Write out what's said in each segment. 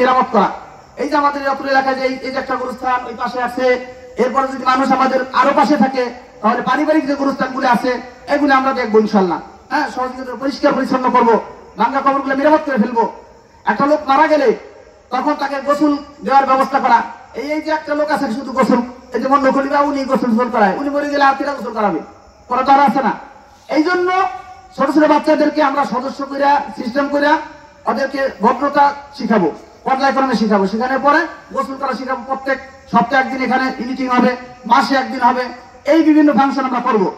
মেরামত করা। এই যে আমাদের অত্র এলাকায় যে এই যে একটা গুরুস্থান ওই পাশে আছে, এরপরে যদি মানুষ আমাদের আরো পাশে থাকে তাহলে পারিবারিক যে গুরুস্থানগুলো আছে এগুলো আমরা দেখবো ইনশাল্লাহ। হ্যাঁ, সহযোগিতা পরিষ্কার পরিচ্ছন্ন করবো, ভাঙ্গা কবরগুলো মেরামত করে ফেলবো। একটা লোক মারা গেলে তখন তাকে গোসল দেওয়ার ব্যবস্থা করা। এই যে একটা লোক আছে শুধু গোসল, এই যেমন নকলিরা উনি গোসল করায়, উনি মরে গেলে আর কিরা গোসল করাবে, পরে তারা আছে না। এই জন্য ছোট ছোট বাচ্চাদেরকে আমরা সদস্য কইরা সিস্টেম কইরা ওদেরকে ভদ্রতা শিখাবো, পর্যায়ক্রমে শিখাবো, সেখানে পরে গোসল করা শিখাবো। প্রত্যেক সপ্তাহে একদিন এখানে মিটিং হবে, মাসে একদিন হবে, এই বিভিন্ন ফাংশন আমরা করবো।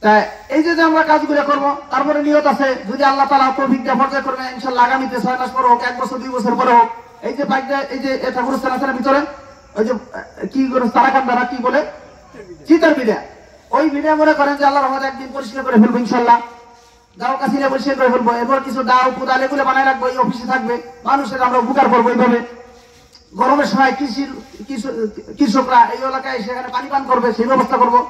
তাই এই যে আমরা কাজগুলো করবো, তারপরে নিয়ত আছে যদি আল্লাহ তাআলা তৌফিক দেয় পর্যায়ক্রমে ইনশাআল্লাহ আগামীতে 6 মাস পরে হোক, 1 বছর 2 বছর পরে হোক, এই যে বাইকটা এই যে এটা গুরুস্থান আছে ভিতরে ওই যে কি করে তারাকান্দারা কি বলে চিতার বিদা, ওই বিদা মনে করেন যে আল্লাহর রহমতে একদিন পরিষ্কার করে ফেলবো ইনশাআল্লাহ। দাও কাছিলে পরিষ্কার করে ফেলবো, এরপর কিছু দাও কুদাল এগুলো বানায় রাখবো, এই অফিসে থাকবে, মানুষের আমরা উপকার করবো এইভাবে। গরমের সময় কৃষকরা এই এলাকায় সেখানে পানি পান করবে, সেই ব্যবস্থা করবো।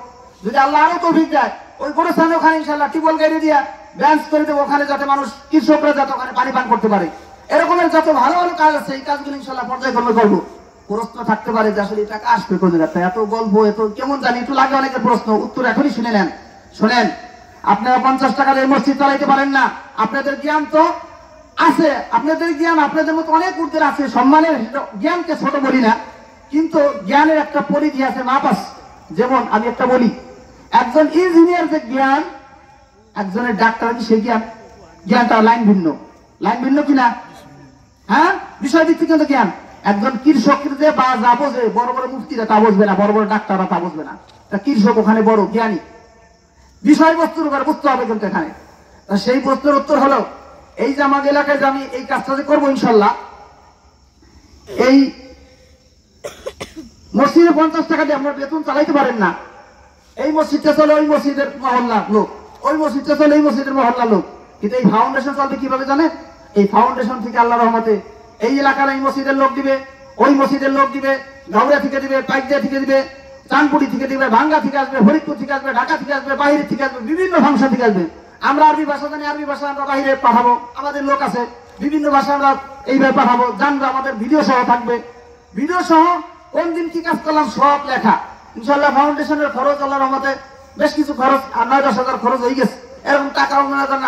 যদি আল্লাহ আরো তৌফিক দেয় ওই গোরস্থানে ওখানে ইনশাআল্লাহ টিউবওয়েল গাড়ি দিয়া ব্যাঞ্চ করে দেবো, ওখানে যাতে মানুষ কৃষকরা যাতে ওখানে পানি পান করতে পারে। এরকমের যত ভালো ভালো কাজ আছে এই কাজগুলো ইনশাআল্লাহ পর্যায়ক্রমে করবো। প্রশ্ন থাকতে পারে যে আসলে টাকা আসবে কোথা থেকে, এত গল্প এত কেমন জানি, একটু লাগে অনেকের প্রশ্ন, উত্তর এখনই শুনে নেন। শোনেন, আপনারা 50 টাকা দিয়ে মসজিদ চালাইতে পারেন না, আপনাদের জ্ঞান তো আছে, আপনাদের জ্ঞান আপনাদের মতো অনেক উর্দের আছে, সম্মানের জ্ঞানকে ছোট বলি না, কিন্তু জ্ঞানের একটা পরিধি আছে, মাপ আছে। যেমন আমি একটা বলি, একজন ইঞ্জিনিয়ার যে জ্ঞান, একজনের ডাক্তার কি সে জ্ঞান, জ্ঞানটা লাইন ভিন্ন, লাইন ভিন্ন কিনা? হ্যাঁ, বিষয় দিক থেকে কিন্তু জ্ঞান। একজন কৃষক যে বা যা বোঝে, বড় বড় মুফতিরা তা বুঝবে না, বড় বড় ডাক্তাররা তা বুঝবে না। তা কৃষক ওখানে বড় জ্ঞানী, বিষয়বস্তুর উপর বুঝতে হবে কিন্তু এখানে। সেই প্রশ্নের উত্তর হলো এই যে আমাদের এলাকায় যে আমি এই কাজটা যে করবো ইনশাল্লাহ, এই মসজিদে 50 টাকা দিয়ে আপনার বেতন চালাইতে পারেন না। এই মসজিদটা চলে ওই মসজিদের মহল্লার লোক, ওই মসজিদটা চলে এই মসজিদের মহল্লার লোক, কিন্তু এই ফাউন্ডেশন চলবে কিভাবে জানেন? এই ফাউন্ডেশন থেকে আল্লাহ রহমতে এই এলাকার এই মসজিদের লোক দিবে, ওই মসজিদের লোক দিবে, গাউড়া থেকে দিবে, পাইকদিয়া থেকে দিবে, চাঁদপুরি থেকে দিবে, ভাঙ্গা থেকে আসবে, ফরিদপুর থেকে আসবে, ঢাকা থেকে আসবে, বাইরে থেকে আসবে, বিভিন্ন ভাষা থেকে আসবে। আমরা আরবি ভাষা জানি, আরবি ভাষা আমরা বাইরে পাঠাবো, আমাদের লোক আছে, বিভিন্ন ভাষা আমরা এইভাবে পাঠাবো, জানবো, আমাদের ভিডিও সহ থাকবে, ভিডিও সহ কোন দিন কি কাজ করলাম সব লেখা ইনশাল্লাহ। ফাউন্ডেশনের খরচ আল্লাহর রহমতে বেশ কিছু খরচ 9-10 হাজার খরচ হয়ে গেছে, এরকম টাকা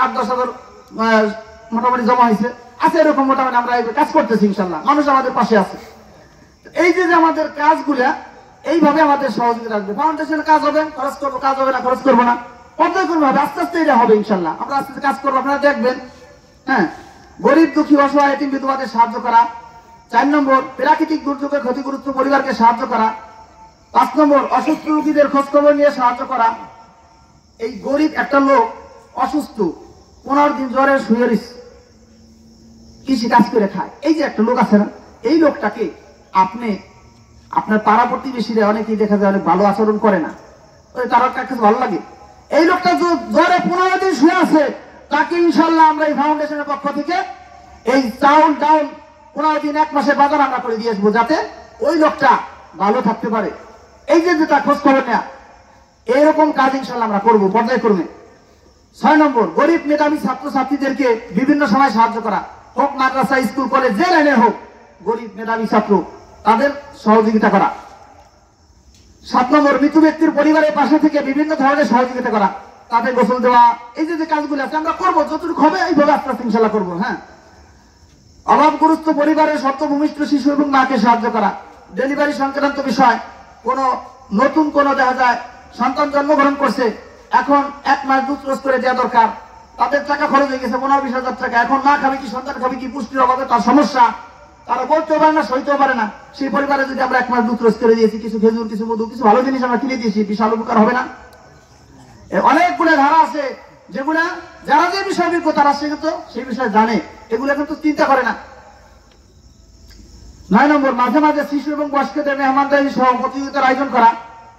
8-10 হাজার মোটামুটি জমা হয়েছে আছে, এরকম মোটামুটি আমরা কাজ করতেছি ইনশাল্লাহ, মানুষ আমাদের পাশে আছে। এই যে আমাদের কাজগুলা এইভাবে আমাদের সহযোগিতা রাখবে, ফাউন্ডেশনের কাজ হবে, খরচ করবো, কাজ হবে না, খরচ করবো না, পর্যায়ক্রমে হবে, আস্তে আস্তে এটা হবে ইনশাল্লাহ। আমরা আস্তে আস্তে কাজ করবো, আপনারা দেখবেন। হ্যাঁ, গরিব দুঃখী অসহায় এতিম বিধবাদের সাহায্য করা। 4 নম্বর, প্রাকৃতিক দুর্যোগে ক্ষতিগ্রস্ত পরিবারকে সাহায্য করা। 5 নম্বর, অসুস্থ রোগীদের খোঁজ খবর নিয়ে সাহায্য করা। এই গরিব একটা লোক অসুস্থ, 15 দিন জ্বরে শুয়ে রয়েছে, কৃষি কাজ করে খায়, এই যে একটা লোক আছে না, এই লোকটাকে আপনি আপনার পাড়া প্রতিবেশীরা অনেকেই দেখা যায় অনেক ভালো আচরণ করে না, তার কাছে ভালো লাগে। এই লোকটা জ্বরে 15 দিন শুয়ে আছে, তাকে ইনশাল্লাহ আমরা এই ফাউন্ডেশনের পক্ষ থেকে এই চাউল ডাউল 15 দিন 1 মাসের বাজার আমরা করে দিয়ে আসবো, যাতে ওই লোকটা ভালো থাকতে পারে। এই যে তার খোঁজ খবর নেয়া, এরকম কাজ ইনশাল্লাহ আমরা করবো পর্যায়ক্রমে। 6 নম্বর, গরিব মেধাবী ছাত্রছাত্রীদেরকে বিভিন্ন সময় সাহায্য করা, হোক মাদ্রাসা, স্কুল, কলেজ, যে লাইনে হোক, গরিব মেধাবী ছাত্র তাদের সহযোগিতা করা। 7 নম্বর, মৃত ব্যক্তির পরিবারের পাশে থেকে বিভিন্ন ধরনের সহযোগিতা করা, তাদের গোসল দেওয়া, এই যে কাজগুলো আছে আমরা করবো, যতটুকু হবে এইভাবে আস্তে আস্তে ইনশাল্লাহ করবো। হ্যাঁ, অভাবগ্রস্ত পরিবারের শর্তভূমিষ্ঠ শিশু এবং মাকে সাহায্য করা। ডেলিভারি সংক্রান্ত বিষয়, কোন নতুন কোন দেখা যায় সন্তান জন্মগ্রহণ করছে, এখন 1 মাস দুধ রোজ করে দেওয়া দরকার, তাদের টাকা খরচ হয়ে গেছে 15-20 হাজার টাকা, এখন না খাবে কি, সন্তান খাবে কি, পুষ্টির অভাবে তার সমস্যা, তারা বলতেও পারে না, সইতেও পারে না। সেই পরিবারে যদি আমরা 1 মাস দুধ রোজ করে দিয়েছি, কিছু খেজুর, কিছু মধু, কিছু ভালো জিনিস আমরা কিনে দিয়েছি, বিশাল উপকার হবে না? অনেকগুলো ধারা আছে যেগুলা যারা যে বিষয় বিজ্ঞ তারা সেগুলো সেই বিষয়ে জানে, এগুলো কিন্তু চিন্তা করে না। 9 নম্বর, মাঝে মাঝে শিশু এবং বয়স্কদের মেহমানদারি সহ প্রতিযোগিতার আয়োজন করা।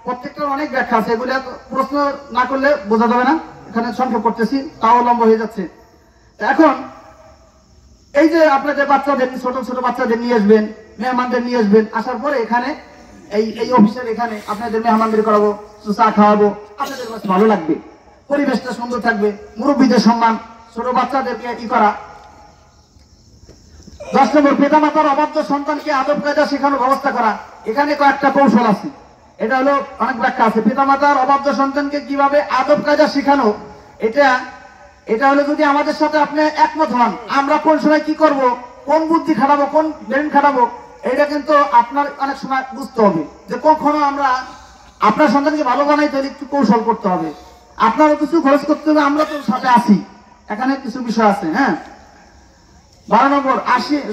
প্রত্যেকটার অনেক ব্যাখ্যা আছে, এগুলো প্রশ্ন না করলে বোঝা যাবে না, এখানে সংক্ষেপ করতেছি, তাও লম্বা হয়ে যাচ্ছে। এখন এই যে আপনাদের বাচ্চাদের, ছোট ছোট বাচ্চাদের নিয়ে আসবেন, মেহমানদের নিয়ে আসবেন, আসার পরে এখানে এই অফিসের এখানে আপনাদের মেহমানদারি করাবো, চা খাওয়াবো, আপনাদের ভালো লাগবে, পরিবেশটা সুন্দর থাকবে, মুরব্বীদের সম্মান, ছোট বাচ্চাদেরকে করা। 10 নম্বর, পিতামাতার অবাধ্য সন্তানকে আদব কায়দা শেখানোর ব্যবস্থা করা। এখানে কয়েকটা কৌশল আছে, এটা হলো অনেক ব্যাখ্যা আছে। পিতামাতার অবাধ্য সন্তানকে কিভাবে আদব কায়দা শেখানো, এটা হলো যদি আমাদের সাথে আপনি একমত হন, আমরা কোন সময় কি করব, কোন বুদ্ধি খাটাবো, কোন ব্রেন খাটাবো, এটা কিন্তু আপনার অনেক সময় বুঝতে হবে যে কখনো আমরা আপনার সন্তানকে ভালো বানাইতে হলে একটু কৌশল করতে হবে, আপনারও কিছু খরচ করতে হবে, আমরা তো সাথে আছি, এখানে কিছু বিষয় আছে। হ্যাঁ, 12 নম্বর,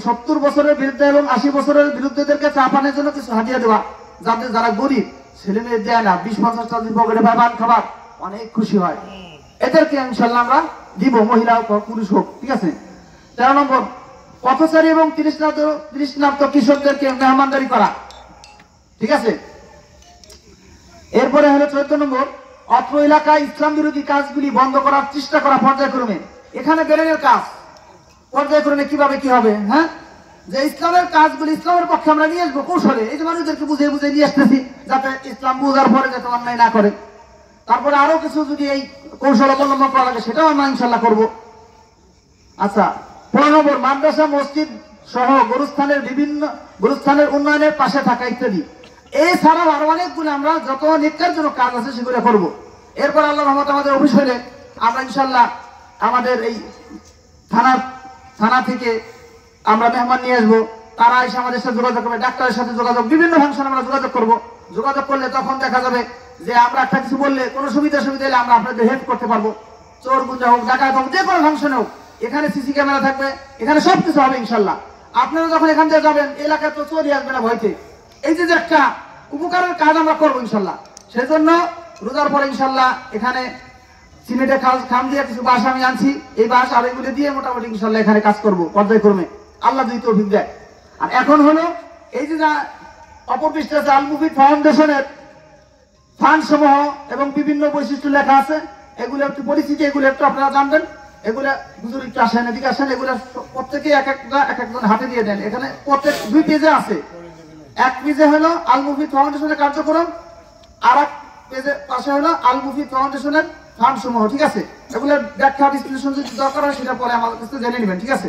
70 বছরের বিরুদ্ধে এবং 80 বছরের বিরুদ্ধেদেরকে চা পানের জন্য কিছু হাতিয়ে দেওয়া, যাতে যারা গরিব ছেলে মেয়ে দেয় না, 20-50 টাকা পকেটে পান খাবার, অনেক খুশি হয়, এদেরকে ইনশাল্লাহ আমরা দিব, মহিলা হোক পুরুষ হোক, ঠিক আছে। 13 নম্বর, পথচারী এবং তৃষ্ণার্ত কৃষকদেরকে মেহমানদারি করা, ঠিক আছে। এরপরে হলো 14 নম্বর, অত্র এলাকায় ইসলাম বিরোধী কাজগুলি বন্ধ করার চেষ্টা করা পর্যায়ক্রমে। এখানে বেরেনের কাজ পর্যায়ক্রমে কিভাবে কি হবে, হ্যাঁ, যে ইসলামের কাজগুলি ইসলামের পক্ষে আমরা নিয়ে আসবো কৌশলে, এই যে মানুষদেরকে বুঝিয়ে বুঝিয়ে নিয়ে আসতেছি, যাতে ইসলাম বুঝার পরে যাতে অন্যায় না করে। তারপরে আরো কিছু যদি এই কৌশল অবলম্বন করা লাগে, সেটাও আমরা ইনশাল্লাহ করবো। আচ্ছা, 15 নম্বর, মাদ্রাসা মসজিদ সহ গুরুস্থানের উন্নয়নের পাশে থাকা ইত্যাদি। এছাড়াও আরো অনেকগুলো আমরা যত নিত্যের জন্য কাজ আছে সেগুলো করবো। এরপর আল্লাহর রহমতে আমাদের অফিস হলে আমরা ইনশাল্লাহ আমাদের এই থানা থেকে আমরা মেহমান নিয়ে আসবো, তারা এসে আমাদের সাথে যোগাযোগ করবে, ডাক্তারের সাথে যোগাযোগ, বিভিন্ন ফাংশনে আমরা যোগাযোগ করবো। যোগাযোগ করলে তখন দেখা যাবে যে আমরা একটা কিছু বললে কোনো সুবিধা হলে আমরা আপনাদের হেল্প করতে পারবো। চোর গুঞ্জা হোক, ডাকাত হোক, যে কোনো ফাংশনে হোক, এখানে সিসি ক্যামেরা থাকবে, এখানে সবকিছু হবে ইনশাল্লাহ। আপনারা যখন এখান থেকে যাবেন, এলাকায় তো চোরই আসবে না ভয়তে। এই যে একটা উপকারের কাজ আমরা করবো ইনশাল্লাহ। সেজন্য রোজার পরে ইনশাল্লাহ এখানে সিমেন্টের খাম দিয়ে কিছু বাঁশ আমি আনছি, এই বাঁশ আর এগুলো দিয়ে মোটামুটি ইনশাল্লাহ এখানে কাজ করবো পর্যায়ক্রমে, আল্লাহ যদি তৌফিক দেয়। আর এখন হলো এই যে অপর পৃষ্ঠে আছে আল মুফিদ ফাউন্ডেশনের ফান্ড সমূহ এবং বিভিন্ন বৈশিষ্ট্য লেখা আছে, এগুলো একটু পরিচিতি, এগুলো একটু আপনারা জানবেন। এগুলা হুজুর একটু আসেন, এদিকে আসেন, এগুলা প্রত্যেকে এক একজন হাতে দিয়ে দেন। এখানে প্রত্যেক 2 পেজে আছে, এক পেজে হলো আল মুফিদ ফাউন্ডেশনের কার্যক্রম, আর এক পেজে পাশে হলো আল মুফিদ ফাউন্ডেশনের ফান্ড সমূহ, ঠিক আছে। এগুলো ব্যাখ্যা বিশ্লেষণ যদি দরকার হয় সেটা পরে আমাদের কাছে জেনে নেবেন, ঠিক আছে।